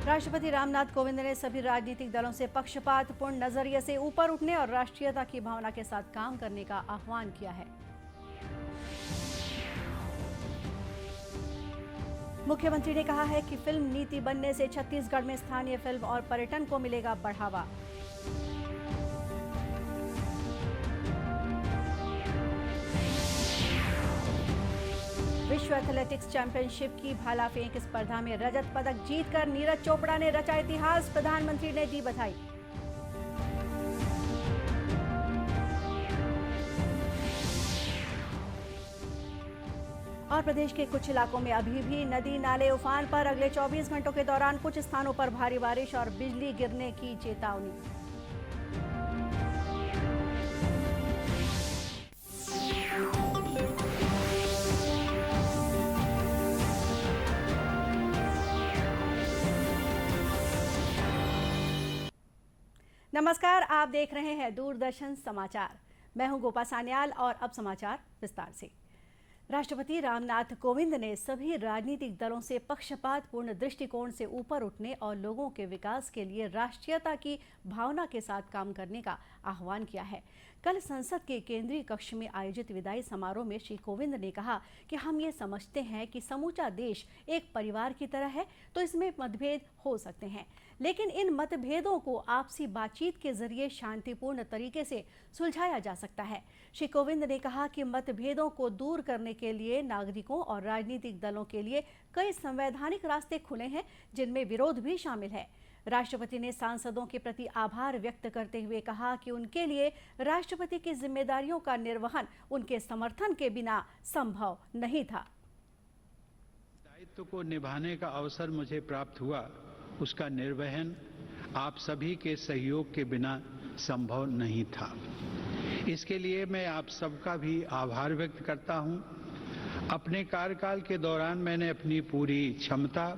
राष्ट्रपति रामनाथ कोविंद ने सभी राजनीतिक दलों से पक्षपातपूर्ण नजरिए से ऊपर उठने और राष्ट्रीयता की भावना के साथ काम करने का आह्वान किया है। मुख्यमंत्री ने कहा है कि फिल्म नीति बनने से छत्तीसगढ़ में स्थानीय फिल्म और पर्यटन को मिलेगा बढ़ावा। विश्व एथलेटिक्स चैंपियनशिप की भाला फेंक स्पर्धा में रजत पदक जीतकर नीरज चोपड़ा ने रचा इतिहास, प्रधानमंत्री ने दी बधाई। और प्रदेश के कुछ इलाकों में अभी भी नदी नाले उफान पर, अगले 24 घंटों के दौरान कुछ स्थानों पर भारी बारिश और बिजली गिरने की चेतावनी। नमस्कार, आप देख रहे हैं दूरदर्शन समाचार। मैं हूं गोपा सान्याल और अब समाचार विस्तार से। राष्ट्रपति रामनाथ कोविंद ने सभी राजनीतिक दलों से पक्षपातपूर्ण दृष्टिकोण से ऊपर उठने और लोगों के विकास के लिए राष्ट्रीयता की भावना के साथ काम करने का आह्वान किया है। कल संसद के केंद्रीय कक्ष में आयोजित विदाई समारोह में श्री कोविंद ने कहा कि हम ये समझते हैं कि समूचा देश एक परिवार की तरह है, तो इसमें मतभेद हो सकते हैं, लेकिन इन मतभेदों को आपसी बातचीत के जरिए शांतिपूर्ण तरीके से सुलझाया जा सकता है। श्री कोविंद ने कहा कि मतभेदों को दूर करने के लिए नागरिकों और राजनीतिक दलों के लिए कई संवैधानिक रास्ते खुले हैं, जिनमें विरोध भी शामिल है। राष्ट्रपति ने सांसदों के प्रति आभार व्यक्त करते हुए कहा कि उनके लिए राष्ट्रपति की जिम्मेदारियों का निर्वहन उनके समर्थन के बिना संभव नहीं था। दायित्व को निभाने का अवसर मुझे प्राप्त हुआ, उसका निर्वहन आप सभी के सहयोग के बिना संभव नहीं था। इसके लिए मैं आप सबका भी आभार व्यक्त करता हूं। अपने कार्यकाल के दौरान मैंने अपनी पूरी क्षमता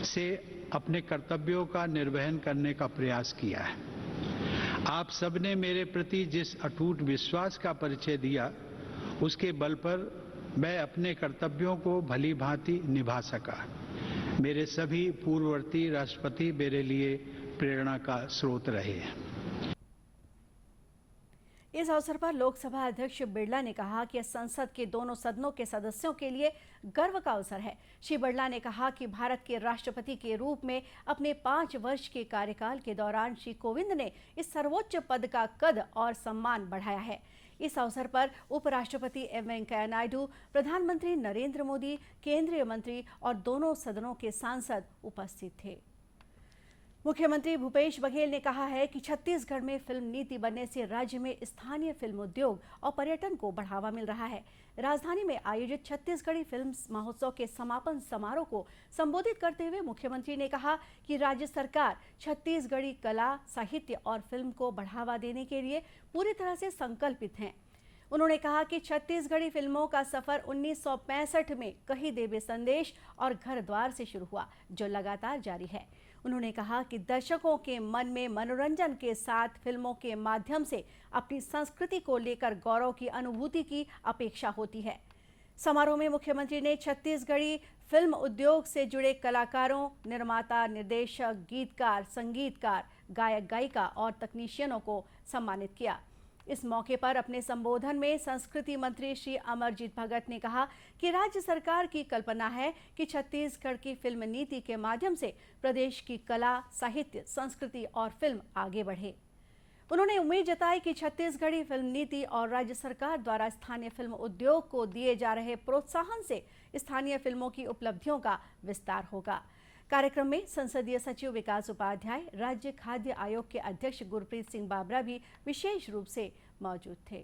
से अपने कर्तव्यों का निर्वहन करने का प्रयास किया है। आप सबने मेरे प्रति जिस अटूट विश्वास का परिचय दिया, उसके बल पर मैं अपने कर्तव्यों को भली भांति निभा सका। मेरे सभी पूर्ववर्ती राष्ट्रपति मेरे लिए प्रेरणा का स्रोत रहे हैं। इस अवसर पर लोकसभा अध्यक्ष बिरला ने कहा कि संसद के दोनों सदनों के सदस्यों के लिए गर्व का अवसर है। श्री बिरला ने कहा कि भारत के राष्ट्रपति के रूप में अपने 5 वर्ष के कार्यकाल के दौरान श्री कोविंद ने इस सर्वोच्च पद का कद और सम्मान बढ़ाया है। इस अवसर पर उपराष्ट्रपति एम वेंकैया नायडू, प्रधानमंत्री नरेंद्र मोदी, केंद्रीय मंत्री और दोनों सदनों के सांसद उपस्थित थे। मुख्यमंत्री भूपेश बघेल ने कहा है कि छत्तीसगढ़ में फिल्म नीति बनने से राज्य में स्थानीय फिल्म उद्योग और पर्यटन को बढ़ावा मिल रहा है। राजधानी में आयोजित छत्तीसगढ़ी फिल्म महोत्सव के समापन समारोह को संबोधित करते हुए मुख्यमंत्री ने कहा कि राज्य सरकार छत्तीसगढ़ी कला, साहित्य और फिल्म को बढ़ावा देने के लिए पूरी तरह से संकल्पित है। उन्होंने कहा कि छत्तीसगढ़ी फिल्मों का सफर 1965 में कही देवे संदेश और घर द्वार से शुरू हुआ, जो लगातार जारी है। उन्होंने कहा कि दर्शकों के मन में मनोरंजन के साथ फिल्मों के माध्यम से अपनी संस्कृति को लेकर गौरव की अनुभूति की अपेक्षा होती है। समारोह में मुख्यमंत्री ने छत्तीसगढ़ी फिल्म उद्योग से जुड़े कलाकारों, निर्माता, निर्देशक, गीतकार, संगीतकार, गायक गायिका और तकनीशियनों को सम्मानित किया। इस मौके पर अपने संबोधन में संस्कृति मंत्री श्री अमरजीत भगत ने कहा कि राज्य सरकार की कल्पना है कि छत्तीसगढ़ की फिल्म नीति के माध्यम से प्रदेश की कला, साहित्य, संस्कृति और फिल्म आगे बढ़े। उन्होंने उम्मीद जताई कि छत्तीसगढ़ी फिल्म नीति और राज्य सरकार द्वारा स्थानीय फिल्म उद्योग को दिए जा रहे प्रोत्साहन से स्थानीय फिल्मों की उपलब्धियों का विस्तार होगा। कार्यक्रम में संसदीय सचिव विकास उपाध्याय, राज्य खाद्य आयोग के अध्यक्ष गुरप्रीत सिंह बाबरा भी विशेष रूप से मौजूद थे।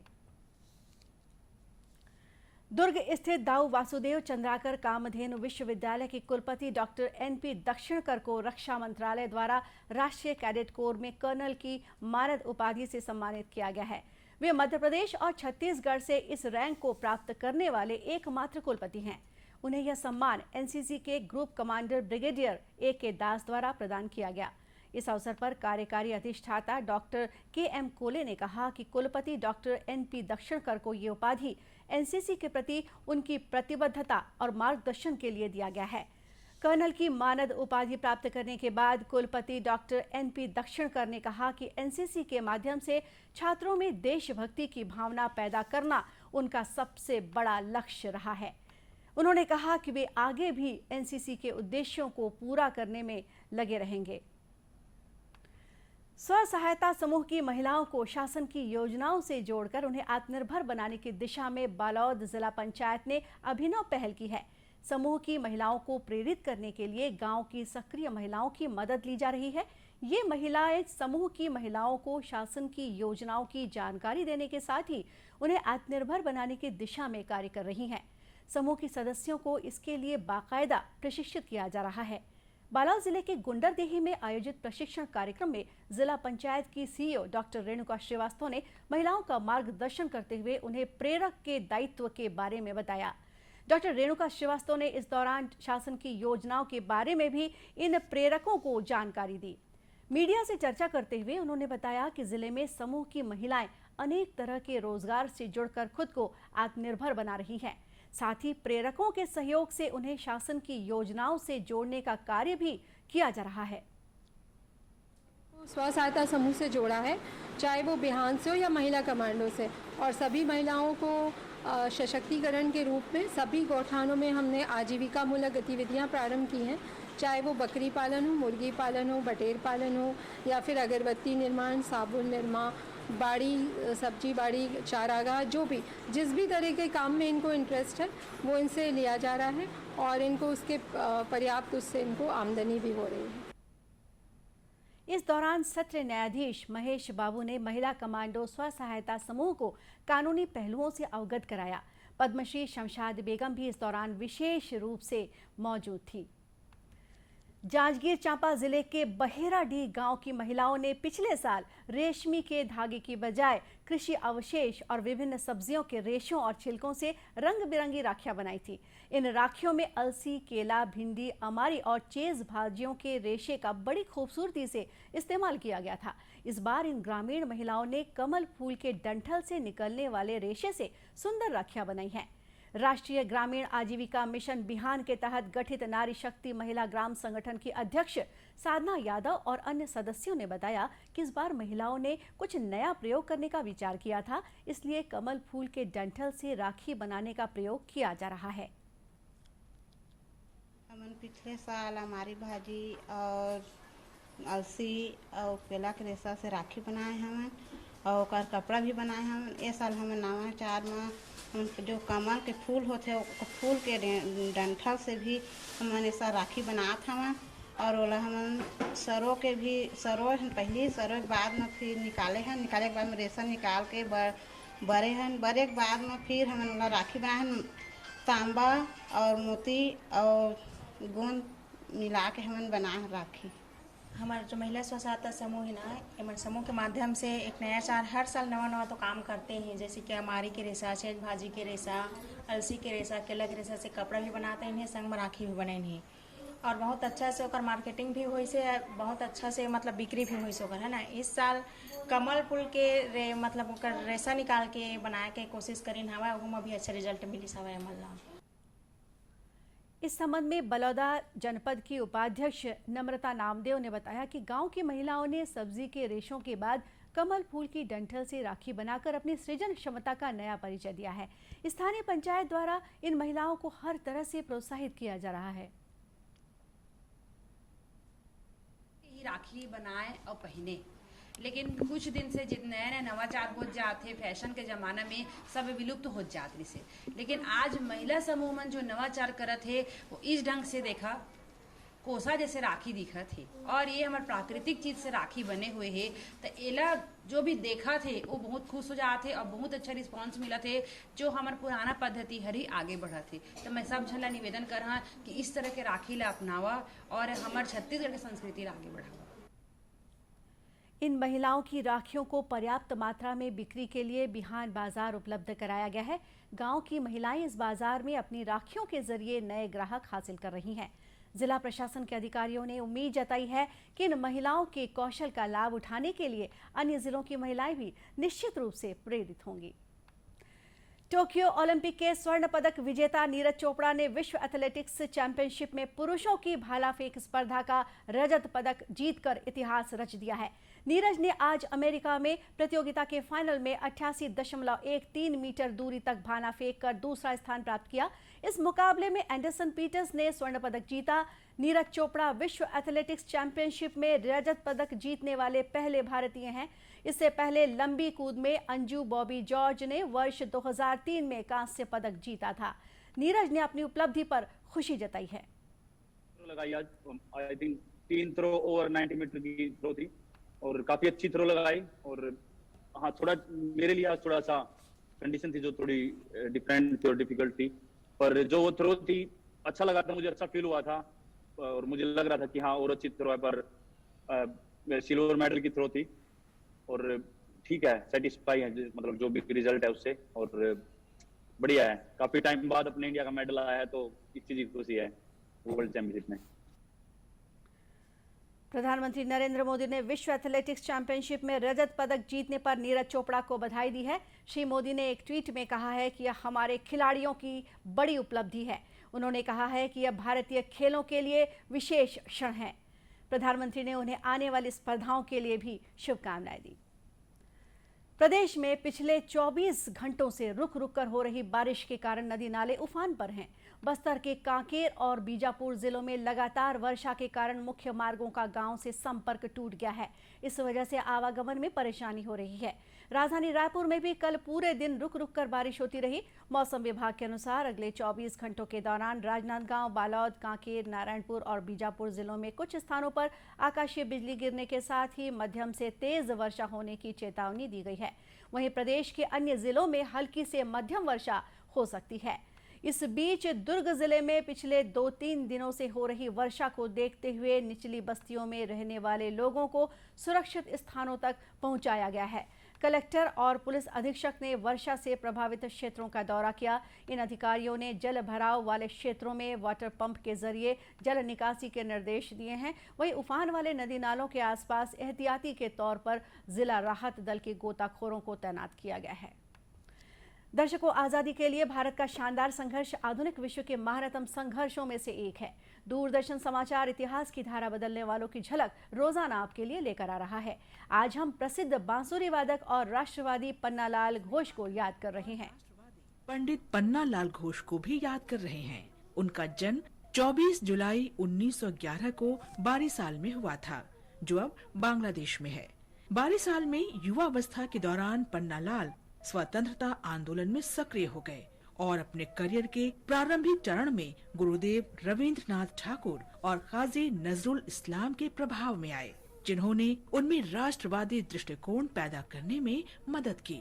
दुर्ग स्थित दाऊ वासुदेव चंद्राकर कामधेनु विश्वविद्यालय के कुलपति डॉक्टर एनपी दक्षिणकर को रक्षा मंत्रालय द्वारा राष्ट्रीय कैडेट कोर में कर्नल की मानद उपाधि से सम्मानित किया गया है। वे मध्य प्रदेश और छत्तीसगढ़ से इस रैंक को प्राप्त करने वाले एकमात्र कुलपति हैं। उन्हें यह सम्मान एनसीसी के ग्रुप कमांडर ब्रिगेडियर ए.के. दास द्वारा प्रदान किया गया। इस अवसर पर कार्यकारी अधिष्ठाता डॉक्टर के.एम. कोले ने कहा कि कुलपति डॉक्टर एन.पी. दक्षिणकर को ये उपाधि एनसीसी के प्रति उनकी प्रतिबद्धता और मार्गदर्शन के लिए दिया गया है। कर्नल की मानद उपाधि प्राप्त करने के बाद कुलपति डॉक्टर NP दक्षिणकर ने कहा कि एनसीसी के माध्यम से छात्रों में देशभक्ति की भावना पैदा करना उनका सबसे बड़ा लक्ष्य रहा है। उन्होंने कहा कि वे आगे भी एनसीसी के उद्देश्यों को पूरा करने में लगे रहेंगे। स्व सहायता समूह की महिलाओं को शासन की योजनाओं से जोड़कर उन्हें आत्मनिर्भर बनाने की दिशा में बालोद जिला पंचायत ने अभिनव पहल की है। समूह की महिलाओं को प्रेरित करने के लिए गांव की सक्रिय महिलाओं की मदद ली जा रही है। ये महिलाएं समूह की महिलाओं को शासन की योजनाओं की जानकारी देने के साथ ही उन्हें आत्मनिर्भर बनाने की दिशा में कार्य कर रही हैं। समूह की सदस्यों को इसके लिए बाकायदा प्रशिक्षित किया जा रहा है। बालोद जिले के गुंडरदेही में आयोजित प्रशिक्षण कार्यक्रम में जिला पंचायत की CEO डॉक्टर रेणुका श्रीवास्तव ने महिलाओं का मार्गदर्शन करते हुए उन्हें प्रेरक के दायित्व के बारे में बताया। डॉक्टर रेणुका श्रीवास्तव ने इस दौरान शासन की योजनाओं के बारे में भी इन प्रेरकों को जानकारी दी। मीडिया से चर्चा करते हुए उन्होंने बताया कि जिले में समूह की महिलाएं अनेक तरह के रोजगार से जुड़कर खुद को आत्मनिर्भर बना रही हैं। साथ ही प्रेरकों के सहयोग से उन्हें शासन की योजनाओं से जोड़ने का कार्य भी किया जा रहा है। स्व सहायता समूह से जोड़ा है, चाहे वो बिहान से हो या महिला कमांडो से, और सभी महिलाओं को सशक्तिकरण के रूप में सभी गौठानों में हमने आजीविका मूलक गतिविधियां प्रारंभ की हैं। चाहे वो बकरी पालन हो, मुर्गी पालन हो, बटेर पालन हो, या फिर अगरबत्ती निर्माण, साबुन निर्माण, बाड़ी, सब्जी बाड़ी, चारागाह, जो भी जिस भी तरह के काम में इनको इंटरेस्ट है वो इनसे लिया जा रहा है और इनको उसके पर्याप्त उससे इनको आमदनी भी हो रही है। इस दौरान सत्र न्यायाधीश महेश बाबू ने महिला कमांडो स्व सहायता समूह को कानूनी पहलुओं से अवगत कराया। पद्मश्री शमशाद बेगम भी इस दौरान विशेष रूप से मौजूद थी। जांजगीर चांपा जिले के बहेराडीह गांव की महिलाओं ने पिछले साल रेशमी के धागे की बजाय कृषि अवशेष और विभिन्न सब्जियों के रेशों और छिलकों से रंग बिरंगी राखियां बनाई थी। इन राखियों में अलसी, केला, भिंडी, अमारी और चेज भाजियों के रेशे का बड़ी खूबसूरती से इस्तेमाल किया गया था। इस बार इन ग्रामीण महिलाओं ने कमल फूल के डंठल से निकलने वाले रेशे से सुंदर राखियां बनाई हैं। राष्ट्रीय ग्रामीण आजीविका मिशन बिहान के तहत गठित नारी शक्ति महिला ग्राम संगठन की अध्यक्ष साधना यादव और अन्य सदस्यों ने बताया कि इस बार महिलाओं ने कुछ नया प्रयोग करने का विचार किया था, इसलिए कमल फूल के डंठल से राखी बनाने का प्रयोग किया जा रहा है। हमन पिछले साल हमारी भाजी और अलसी और केला के रेशा से राखी बनाए हमन और ओकर कपड़ा भी बनाए हमन। ए साल हमन नवा चार में जो कमल के फूल होते फूल के डंठल से भी हमन ऐसा राखी बनात हवन और ओला हमन सरों के भी पहले सरों के बाद में फिर निकाले के बाद में रेशा निकाल के बरे के बाद में फिर हमन ओला राखी बनाए हन। तांबा और मोती और गोंद मिला के हमन बनाए राखी। हमारा जो महिला स्व सहायता समूह है ना, एमन समूह के माध्यम से एक नया चार हर साल नवा तो काम करते हैं, जैसे कि अमारी के रेशा, छेज भाजी के रेशा, अलसी के रेशा, केला के रेशा से कपड़ा भी बनाते हैं, संग में राखी भी बनाए हैं और बहुत अच्छा से ओकर मार्केटिंग भी हुई से, बहुत अच्छा से मतलब बिक्री भी हुई से ओकर, है ना। इस साल कमल फूल के मतलब ओकर रेशा निकाल के बनाए के कोशिश करीन हवा, ओहू भी अच्छा रिजल्ट मिली हवा हमन। इस संबंध में बलौदा जनपद की उपाध्यक्ष नम्रता नामदेव ने बताया कि गांव की महिलाओं ने सब्जी के रेशों के बाद कमल फूल की डंठल से राखी बनाकर अपनी सृजन क्षमता का नया परिचय दिया है। स्थानीय पंचायत द्वारा इन महिलाओं को हर तरह से प्रोत्साहित किया जा रहा है। राखी बनाए और पहने, लेकिन कुछ दिन से जितने नए नवाचार हो जाते, फैशन के ज़माना में सब विलुप्त हो जाते से, लेकिन आज महिला समूह में जो नवाचार करत है वो इस ढंग से देखा कोसा जैसे राखी दिखत है और ये हमारे प्राकृतिक चीज से राखी बने हुए है, तो एला जो भी देखा थे वो बहुत खुश हो जाते और बहुत अच्छा रिस्पांस मिला थे, जो हमारे पुराना पद्धति हर ही आगे बढ़ा थे। तो मैं सब झन ला निवेदन कर रहा कि इस तरह के राखी ला अपनावा और हमारे छत्तीसगढ़ की संस्कृति आगे बढ़ावा। इन महिलाओं की राखियों को पर्याप्त मात्रा में बिक्री के लिए बिहान बाजार उपलब्ध कराया गया है। गांव की महिलाएं इस बाजार में अपनी राखियों के जरिए नए ग्राहक हासिल कर रही हैं। जिला प्रशासन के अधिकारियों ने उम्मीद जताई है कि इन महिलाओं के कौशल का लाभ उठाने के लिए अन्य जिलों की महिलाएं भी निश्चित रूप से प्रेरित होंगी। टोक्यो ओलंपिक के स्वर्ण पदक विजेता नीरज चोपड़ा ने विश्व एथलेटिक्स चैंपियनशिप में पुरुषों की भाला फेंक स्पर्धा का रजत पदक जीतकर इतिहास रच दिया है। नीरज ने आज अमेरिका में प्रतियोगिता के फाइनल में 88.13 मीटर दूरी तक भाला फेंक कर दूसरा स्थान प्राप्त किया। इस मुकाबले में एंडरसन पीटर्स ने स्वर्ण पदक जीता। नीरज चोपड़ा विश्व एथलेटिक्स चैंपियनशिप में रजत पदक जीतने वाले पहले भारतीय हैं। इससे पहले लंबी कूद में अंजू बॉबी जॉर्ज ने वर्ष 2003 में कांस्य पदक जीता था। नीरज ने अपनी उपलब्धि पर खुशी जताई है। लगाई आज I think 3 throw over 90 metre की थ्रो थी और काफी अच्छी थ्रो लगाई। और हाँ, थोड़ा मेरे लिए आज थोड़ा सा कंडीशन थी जो थोड़ी डिफरेंट थी और डिफिकल्ट थी, पर जो वो थ्रो थी अच्छा लगा था, मुझे अच्छा फील हुआ था और मुझे लग रहा था कि हाँ और अच्छी थ्रो है, पर सिल्वर मेडल की थ्रो थी और ठीक है, सेटिस्फाई है, मतलब जो भी रिजल्ट है उससे, और बढ़िया है। काफी टाइम बाद अपने इंडिया का मेडल आया है तो इस चीज की खुशी है वर्ल्ड चैंपियनशिप में। प्रधानमंत्री नरेंद्र मोदी ने विश्व एथलेटिक्स चैंपियनशिप में रजत पदक जीतने पर नीरज चोपड़ा को बधाई दी है। श्री मोदी ने एक ट्वीट में कहा है कि यह हमारे खिलाड़ियों की बड़ी उपलब्धि है। उन्होंने कहा है कि यह भारतीय खेलों के लिए विशेष क्षण है। प्रधानमंत्री ने उन्हें आने वाली स्पर्धाओं के लिए भी शुभकामनाएं दी। प्रदेश में पिछले 24 घंटों से रुक रुक कर हो रही बारिश के कारण नदी नाले उफान पर हैं। बस्तर के कांकेर और बीजापुर जिलों में लगातार वर्षा के कारण मुख्य मार्गों का गांव से संपर्क टूट गया है। इस वजह से आवागमन में परेशानी हो रही है। राजधानी रायपुर में भी कल पूरे दिन रुक रुक कर बारिश होती रही। मौसम विभाग के अनुसार अगले 24 घंटों के दौरान राजनांदगांव, बालोद, कांकेर, नारायणपुर और बीजापुर जिलों में कुछ स्थानों पर आकाशीय बिजली गिरने के साथ ही मध्यम से तेज वर्षा होने की चेतावनी दी गई है। वहीं प्रदेश के अन्य जिलों में हल्की से मध्यम वर्षा हो सकती है। इस बीच दुर्ग जिले में पिछले 2-3 दिनों से हो रही वर्षा को देखते हुए निचली बस्तियों में रहने वाले लोगों को सुरक्षित स्थानों तक पहुंचाया गया है। कलेक्टर और पुलिस अधीक्षक ने वर्षा से प्रभावित क्षेत्रों का दौरा किया। इन अधिकारियों ने जल भराव वाले क्षेत्रों में वाटर पंप के जरिए जल निकासी के निर्देश दिए हैं। वहीं उफान वाले नदी नालों के आसपास एहतियाती के तौर पर जिला राहत दल के गोताखोरों को तैनात किया गया है। दर्शकों, आज़ादी के लिए भारत का शानदार संघर्ष आधुनिक विश्व के महानतम संघर्षों में से एक है। दूरदर्शन समाचार इतिहास की धारा बदलने वालों की झलक रोजाना आपके लिए लेकर आ रहा है। आज हम प्रसिद्ध बांसुरी वादक और राष्ट्रवादी पन्नालाल घोष को याद कर रहे हैं। पंडित पन्नालाल घोष को भी याद कर रहे हैं। उनका जन्म 24 जुलाई 1911 को बारीसाल में हुआ था, जो अब बांग्लादेश में है। बारीसाल में युवावस्था के दौरान पन्नालाल स्वतंत्रता आंदोलन में सक्रिय हो गए और अपने करियर के प्रारंभिक चरण में गुरुदेव रविंद्रनाथ ठाकुर और काजी नजरुल इस्लाम के प्रभाव में आए, जिन्होंने उनमें राष्ट्रवादी दृष्टिकोण पैदा करने में मदद की।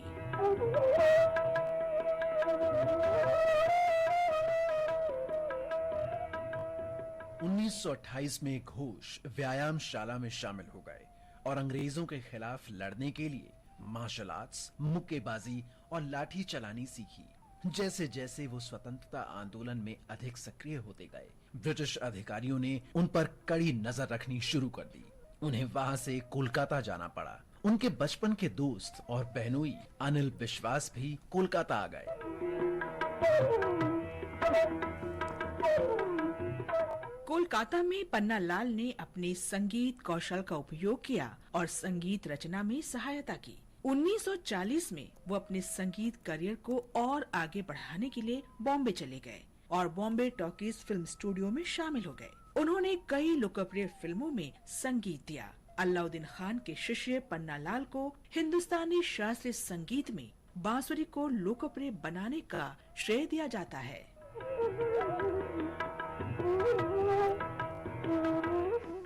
1928 में घोष व्यायामशाला में शामिल हो गए और अंग्रेजों के खिलाफ लड़ने के लिए मार्शल आर्ट्स, मुक्केबाजी और लाठी चलानी सीखी। जैसे जैसे वो स्वतंत्रता आंदोलन में अधिक सक्रिय होते गए, ब्रिटिश अधिकारियों ने उन पर कड़ी नजर रखनी शुरू कर दी। उन्हें वहां से कोलकाता जाना पड़ा। उनके बचपन के दोस्त और बहनोई अनिल विश्वास भी कोलकाता आ गए। कोलकाता में पन्नालाल ने अपने संगीत कौशल का उपयोग किया और संगीत रचना में सहायता की। 1940 में वो अपने संगीत करियर को और आगे बढ़ाने के लिए बॉम्बे चले गए और बॉम्बे टॉकीज फिल्म स्टूडियो में शामिल हो गए। उन्होंने कई लोकप्रिय फिल्मों में संगीत दिया। अलाउद्दीन खान के शिष्य पन्नालाल को हिंदुस्तानी शास्त्रीय संगीत में बांसुरी को लोकप्रिय बनाने का श्रेय दिया जाता है।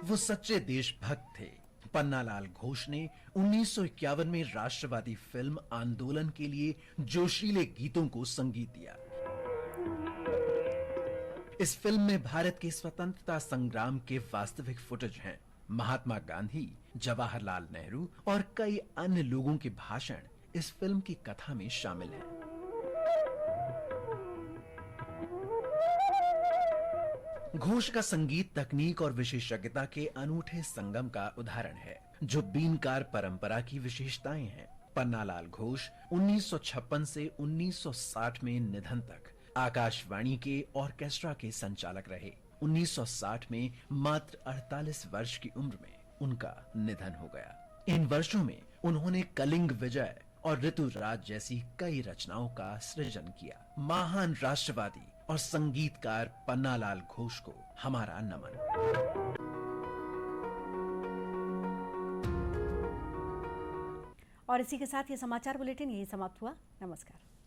वो सच्चे देशभक्त थे। पन्नालाल घोष ने 1951 में राष्ट्रवादी फिल्म आंदोलन के लिए जोशीले गीतों को संगीत दिया। इस फिल्म में भारत के स्वतंत्रता संग्राम के वास्तविक फुटेज हैं। महात्मा गांधी, जवाहरलाल नेहरू और कई अन्य लोगों के भाषण इस फिल्म की कथा में शामिल हैं। घोष का संगीत तकनीक और विशेषज्ञता के अनूठे संगम का उदाहरण है, जो बीनकार परंपरा की विशेषताएं हैं। पन्नालाल घोष 1956 से 1960 में निधन तक आकाशवाणी के ऑर्केस्ट्रा के संचालक रहे। 1960 में मात्र 48 वर्ष की उम्र में उनका निधन हो गया। इन वर्षों में उन्होंने कलिंग विजय और ऋतुराज जैसी कई रचनाओं का सृजन किया। महान राष्ट्रवादी और संगीतकार पन्नालाल घोष को हमारा नमन। और इसी के साथ ये समाचार बुलेटिन यही समाप्त हुआ। नमस्कार।